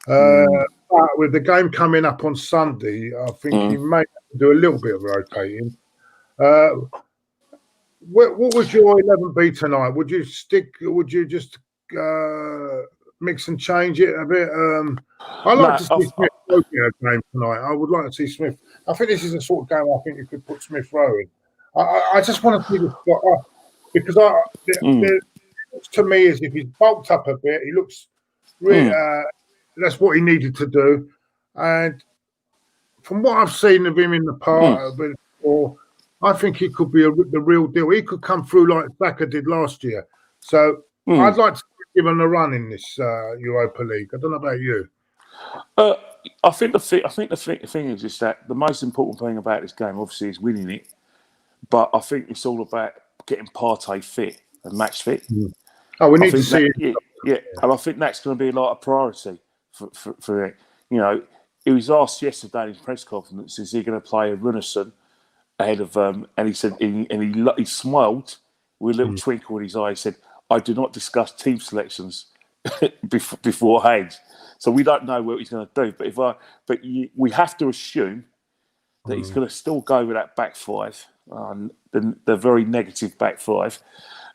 But with the game coming up on Sunday, I think he may have to do a little bit of rotating. What would your 11 be tonight? Would you just mix and change it a bit? I'd like to see Smith Rowe in a game tonight. I would like to see Smith. I think this is the sort of game I think you could put Smith Rowe in. I just want to see this because to me, is if he's bulked up a bit, he looks really. That's what he needed to do, and from what I've seen of him in the past, before, I think he could be the real deal. He could come through like Saka did last year. So I'd like to give him a run in this Europa League. I don't know about you. I think the thing is just that the most important thing about this game, obviously, is winning it. But I think it's all about getting Partey fit and match fit. Oh, we need to see it. Yeah, and I think that's going to be like a priority for it. He was asked yesterday in his press conference, is he going to play a Rumours ahead of and he said, he smiled with a little twinkle in his eye. He said, "I do not discuss team selections beforehand." So we don't know what he's going to do. We have to assume that he's going to still go with that back five, the very negative back five.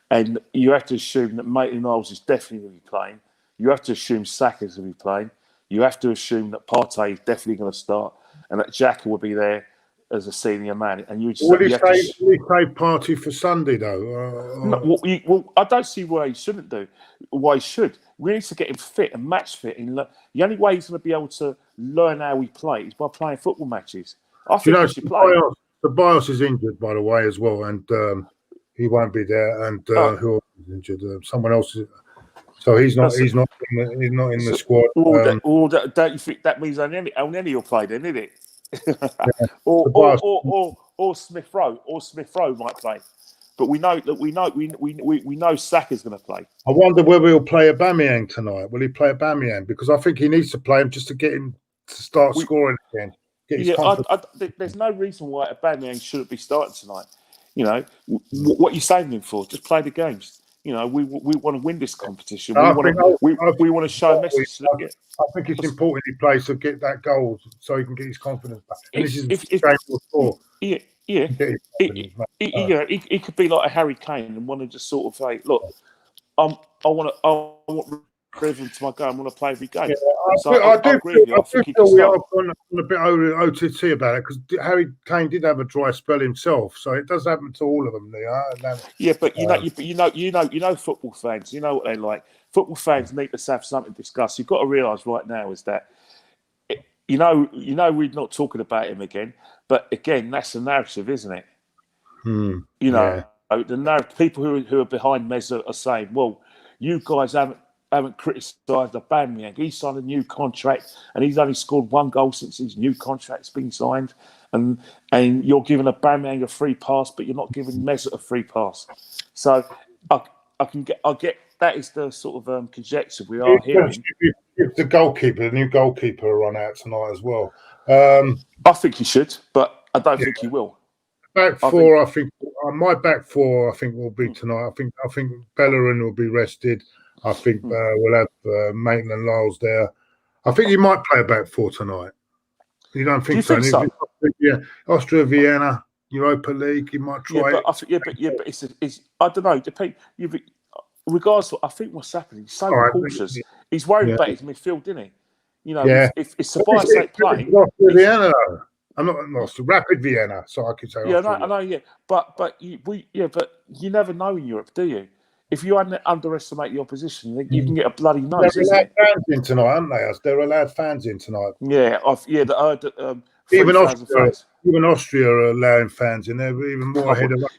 And you have to assume that Maitland-Niles is definitely going to be playing. You have to assume Saka's going to be playing. You have to assume that Partey is definitely going to start and that Xhaka will be there as a senior man. And will he say Partey for Sunday, though? No, I don't see why he shouldn't do. Why he should. We need to get him fit and match fit. The only way he's going to be able to learn how we play is by playing football matches. I think he should play. Ceballos is injured, by the way, as well, and he won't be there. And who else is injured? Someone else is. So he's not in the squad. Don't you think that means Elneny will play then, isn't it? or Smith Rowe might play. But we know Saka's going to play. I wonder whether he'll play Aubameyang tonight. Will he play Aubameyang? Because I think he needs to play him just to get him to start scoring again. There's no reason why Aubameyang shouldn't be starting tonight. You know, what are you saving him for? Just play the games. You know, we want to win this competition. We want to show a message. I think it's important he plays to get that goal so he can get his confidence back. And this is game for he could be like a Harry Kane and want to just sort of say, look, I want rhythm to my game. I want to play every game. Yeah, I do feel we are on a bit OTT about it because Harry Kane did have a dry spell himself, so it does happen to all of them. Yeah, but you know, football fans, you know what they like. Football fans need to have something to discuss. You've got to realise right now is that you know we're not talking about him again, but again that's the narrative, isn't it? You know, the narrative. People who are behind Mesut are saying, "Well, you guys haven't criticised Aubameyang. He signed a new contract and he's only scored one goal since his new contract's been signed. And you're giving Aubameyang a free pass, but you're not giving Mesut a free pass." So I get that is the sort of conjecture we are hearing. If the new goalkeeper, will run out tonight as well. I think he should, but I don't think he will. Back four, I think my back four, I think will be tonight. I think Bellerin will be rested. I think we'll have Maitland-Niles there. I think you might play a back four tonight. You don't think so? Yeah, Austria, Vienna, Europa League. You might try. But it's I don't know. Regardless, I think what's happening. He's so cautious. He's worried about his midfield, isn't he? You know, if Ceballos ain't playing, Vienna. I'm not lost. Rapid Vienna, so I could say. Yeah, I know. Yeah, but you never know in Europe, do you? If you underestimate the opposition, you can get a bloody nose. They're allowed fans in tonight, aren't they? They're allowed fans in tonight. Yeah, even Austria are allowing fans in. They're even more ahead of us.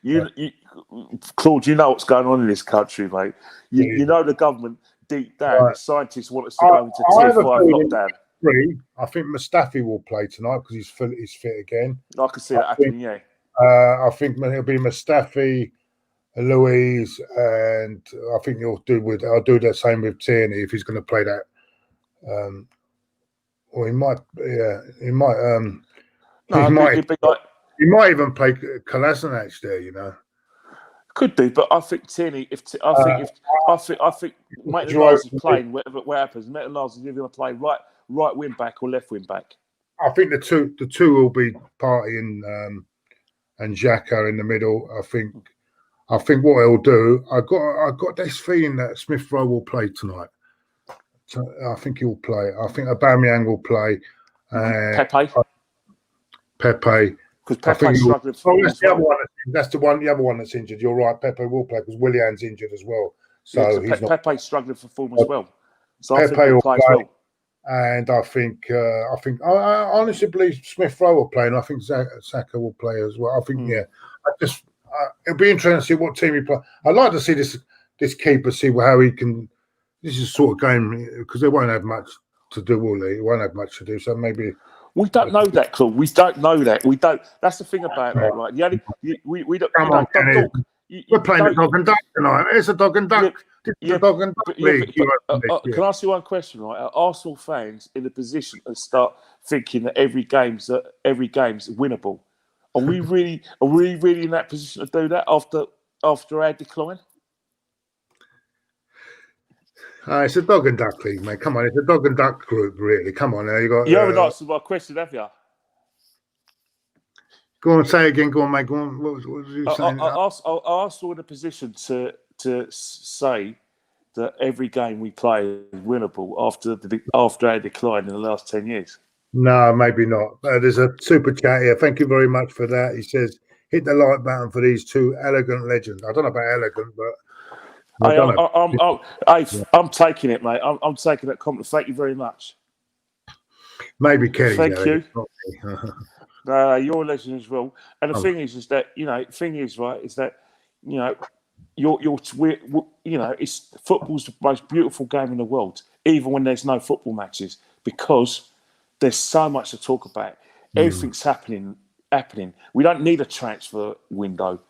Claude, you know what's going on in this country, mate. You know the government deep down, the scientists want us to go into tier 5 lockdown. I think Mustafi will play tonight because he's fit again. I can see that happening. Yeah. I think it'll be Mustafi, Luiz, and I think I'll do the same with Tierney if he's going to play that. Or he might. He might even play Kolasinac there. You know. Could do, but I think Tierney. I think Maitland-Niles is playing. Whatever happens, Maitland-Niles is either going to play right wing back or left wing back. I think the two will be Partey and Xhaka in the middle. I think what he'll do. I got this feeling that Smith Rowe will play tonight. So I think he'll play. I think Aubameyang will play. Pepe. Because Pepe's struggling for that's the other one that's injured. You're right. Pepe will play because Willian's injured as well. So Pepe's struggling for form as well. So Pepe will play. Well. And I honestly believe Smith Rowe will play, and I think Saka will play as well. I think it'll be interesting to see what team he play. I'd like to see this keeper, see how he can. This is a sort of game because they won't have much to do, will they? He won't have much to do, so maybe. We don't know that, Claude. We don't know that. We don't. That's the thing about that, right? The only we don't. We're playing the dog and duck tonight. It's a dog and duck. Dog and duck league. Can I ask you one question, right? Are Arsenal fans in a position to start thinking that every game's winnable? Are we really in that position to do that after our decline? It's a dog and duck league, mate. Come on, it's a dog and duck group, really. Come on, now you got. You haven't answered my question, have you? Go on, say again. Go on, mate. Go on. What was you saying? I asked all the position to say that every game we play is winnable after our decline in the last 10 years. No, maybe not. There's a super chat here. Thank you very much for that. He says, hit the like button for these two elegant legends. I don't know about elegant, but I'm taking it, mate. I'm taking that compliment. Thank you very much. Maybe Kelly. Thank you. You're a legend as well. And the thing is that it's football's the most beautiful game in the world, even when there's no football matches, because there's so much to talk about. Everything's happening. We don't need a transfer window.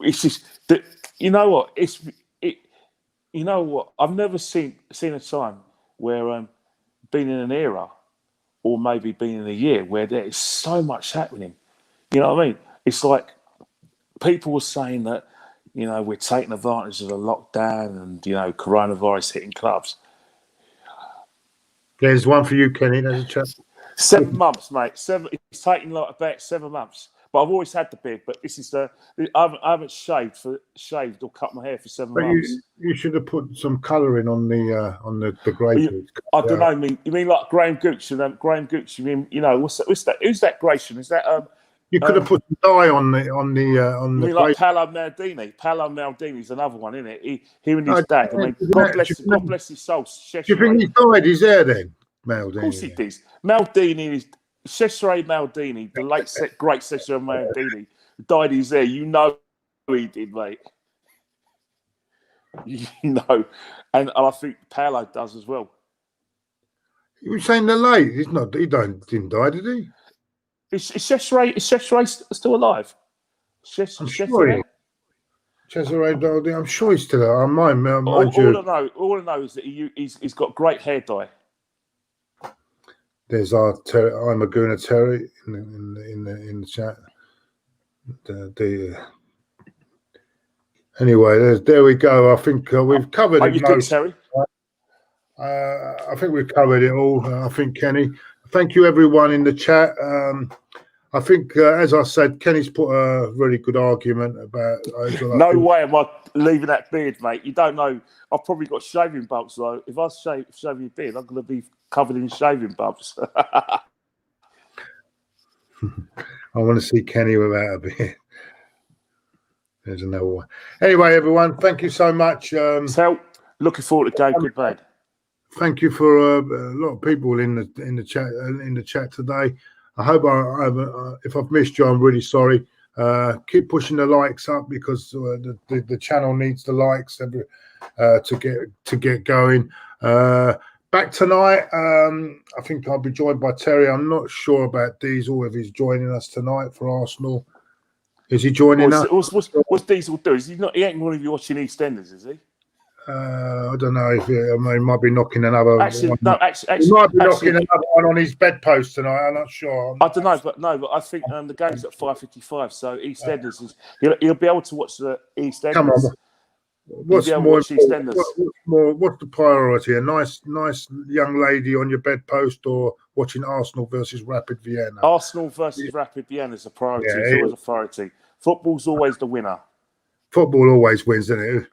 It's just that, you know what? You know what? I've never seen a time where been in an era, or maybe been in a year, where there is so much happening. You know what I mean? It's like people were saying that, we're taking advantage of the lockdown and, coronavirus hitting clubs. There's one for you, Kenny. There's a chat. 7 months, mate. It's taking about 7 months. But I've always had the beard. But this is I haven't shaved or cut my hair for 7 months. You should have put some colour in on the grey boots. I don't know. You mean like Graham Gooch? Graham Gooch. You mean what's that? Who's that Gratian? Is that You could have put some dye on the. You mean like Paolo Maldini? Paolo Maldini's another one, isn't it? He and his dad. I mean, God bless his soul. Do you think he dyed his hair then? Maldini. Of course he did. Maldini is Cesare Maldini, the late great Cesare Maldini, dyed his hair. You know he did, mate. And I think Paolo does as well. You were saying the late? He's not. He didn't die, did he? Is Cesare still alive? Cesare Maldini. I'm sure he's still alive. All I know is that he's got great hair dye. There's I'm a Gooner Terry in the chat. Anyway, there we go. I think we've covered it most. Terry? I think we've covered it all. I think, Kenny. Thank you, everyone in the chat. I think, as I said, Kenny's put a really good argument about Ozil. No way am I leaving that beard, mate. You don't know. I've probably got shaving bumps, though. If I shave your beard, I'm going to be covered in shaving bumps. I want to see Kenny without a beard. There's another one. Anyway, everyone, thank you so much. So, looking forward to Game Good Bad. Thank you for a lot of people in the chat today. I hope if I've missed you, I'm really sorry. Keep pushing the likes up, because the channel needs the likes to get going. Back tonight, I think I'll be joined by Terry. I'm not sure about Diesel, if he's joining us tonight for Arsenal. Is he joining us? What's Diesel do? He ain't going to be watching EastEnders, is he? I don't know if he might be knocking another one. He might be knocking another one on his bedpost tonight. I'm not sure. I don't know, but I think the game's at 5:55. So EastEnders is he'll be able to watch the EastEnders. Come on. What's the priority? A nice young lady on your bedpost, or watching Arsenal versus Rapid Vienna? Arsenal versus Rapid Vienna is a priority. Yeah, it's always a priority. Football's always the winner. Football always wins, doesn't it?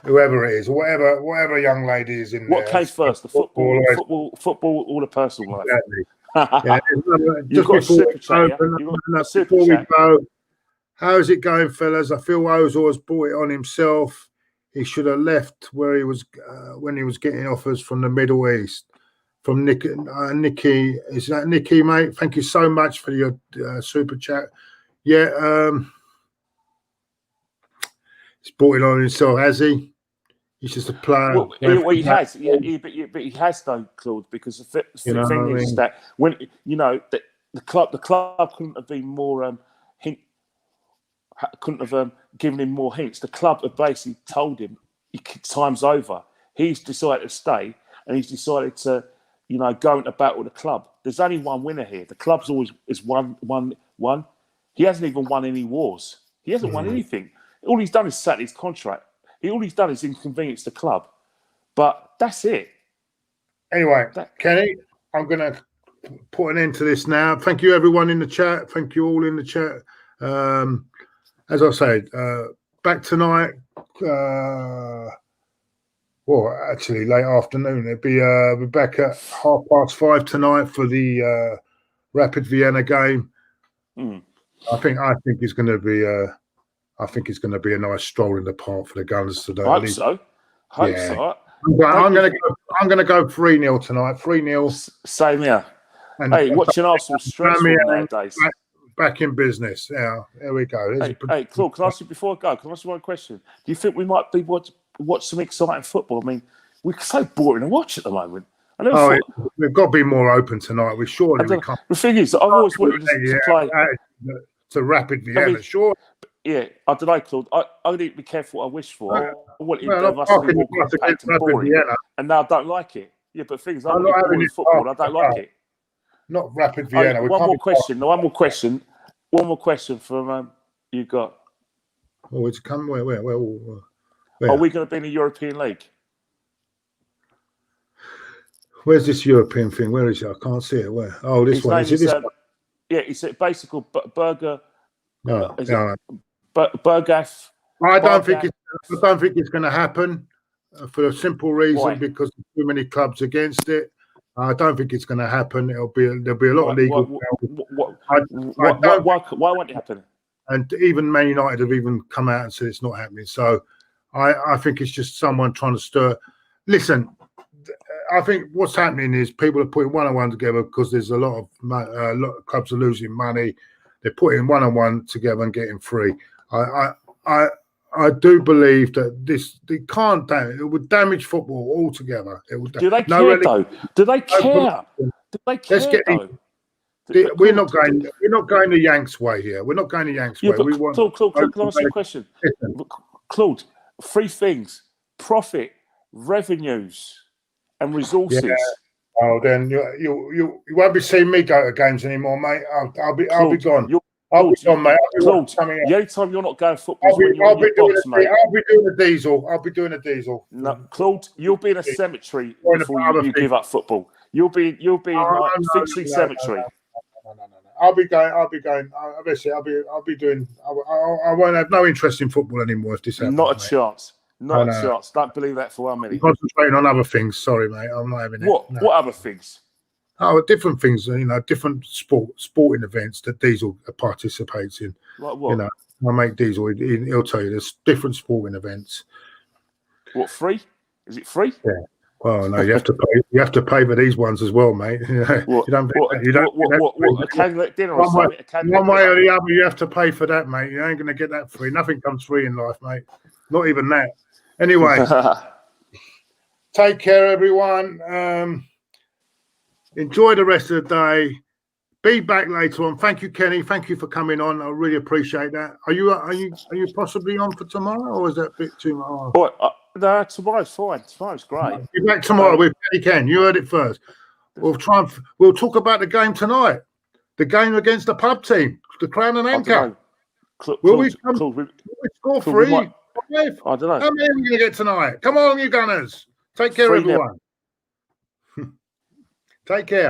Whoever it is, whatever young lady is in there. What came first, the football, or the personal life? Exactly. Before we go, how's it going, fellas? I feel Ozil has brought it on himself. He should have left where he was when he was getting offers from the Middle East. From Nikki, is that Nikki, mate? Thank you so much for your super chat. Yeah, he's brought it on himself, has he? He's just a player. Well, he has, but he has though, Claude, because the thing is that when the club couldn't have been more couldn't have given him more hints. The club have basically told him time's over. He's decided to stay, and he's decided to go into battle with the club. There's only one winner here. The club's always is one. He hasn't even won any wars. He hasn't won anything. All he's done is sat his contract. All he's done is inconvenience the club. But that's it. Anyway, Kenny, I'm going to put an end to this now. Thank you, everyone in the chat. Thank you all in the chat. As I said, back tonight. Well, actually, late afternoon. It'll be we're back at 5:30 tonight for the Rapid Vienna game. I think it's going to be. I think it's going to be a nice stroll in the park for the Gunners today. I hope so. Hope so. I'm going to go 3-0 tonight. 3-0. Same here. And hey, watching Arsenal stressful nowadays. Back in business. Yeah, there we go. Hey, Claude, can I ask you before I go? Can I ask you one question? Do you think we might be watch some exciting football? I mean, we're so boring to watch at the moment. We've got to be more open tonight. We surely we can't. The thing is, I've always wanted to play to Rapid Vienna. Sure. Yeah, I don't know, Claude. I need to be careful what I wish for. I want it to be more compact and boring, and now I don't like it. Yeah, but things I'm not having football. I don't like it. Not Rapid Vienna. One more question from you got. Oh, it's come where? Are we going to be in the European League? Where's this European thing? Where is it? I can't see it. Where? Oh, this one. Is it this one? Yeah, it's basically Burger. No. Burgaff. I don't think it's going to happen for a simple reason because there's too many clubs against it. I don't think it's going to happen. There'll be a lot of legal. Why won't it happen? And even Man United have even come out and said it's not happening. So I think it's just someone trying to stir. Listen, I think what's happening is people are putting one-on-one together because there's a lot of clubs are losing money. They're putting one-on-one together and getting free. I do believe that it can't damage. It would damage football altogether. It would. Do they care though? Do they care? Do they care though? We're not going the Yanks way here. We're not going the Yanks way. We want. Claude, can I ask you a question? Claude, three things: profit, revenues, and resources. Yeah. Oh, then you won't be seeing me go to games anymore, mate. I'll be gone. I'll be gone, mate. Claude, the only time you're not going football is when you're in your box, mate. I'll be doing a diesel. No, Claude, you'll be in a cemetery before you give up football. You'll be in Finchley Cemetery. No. I'll be going. Obviously, I'll be doing. I won't have no interest in football anymore if this happens. Not a chance. Not a chance. Don't believe that for 1 minute. I'm concentrating on other things. Sorry, mate. I'm not having it. What other things? Oh, different things. Different sporting events that Diesel participates in. Like what? I make Diesel. He'll tell you there's different sporting events. What, free? Is it free? Yeah. Well, no, you have to pay. You have to pay for these ones as well, mate. What? A candlelit dinner or something? One way or the other, you have to pay for that, mate. You ain't going to get that free. Nothing comes free in life, mate. Not even that. Anyway, take care, everyone. Enjoy the rest of the day. Be back later on. Thank you, Kenny. Thank you for coming on. I really appreciate that. Are you possibly on for tomorrow, or is that a bit too much? No, tomorrow's fine. Tomorrow's great. Be back tomorrow with Kenny Ken. You heard it first. We'll talk about the game tonight. The game against the pub team, the Crown and Anchor. Will we score 3? I don't know. How many are we going to get tonight? Come on, you Gunners. Take care, everyone. Take care.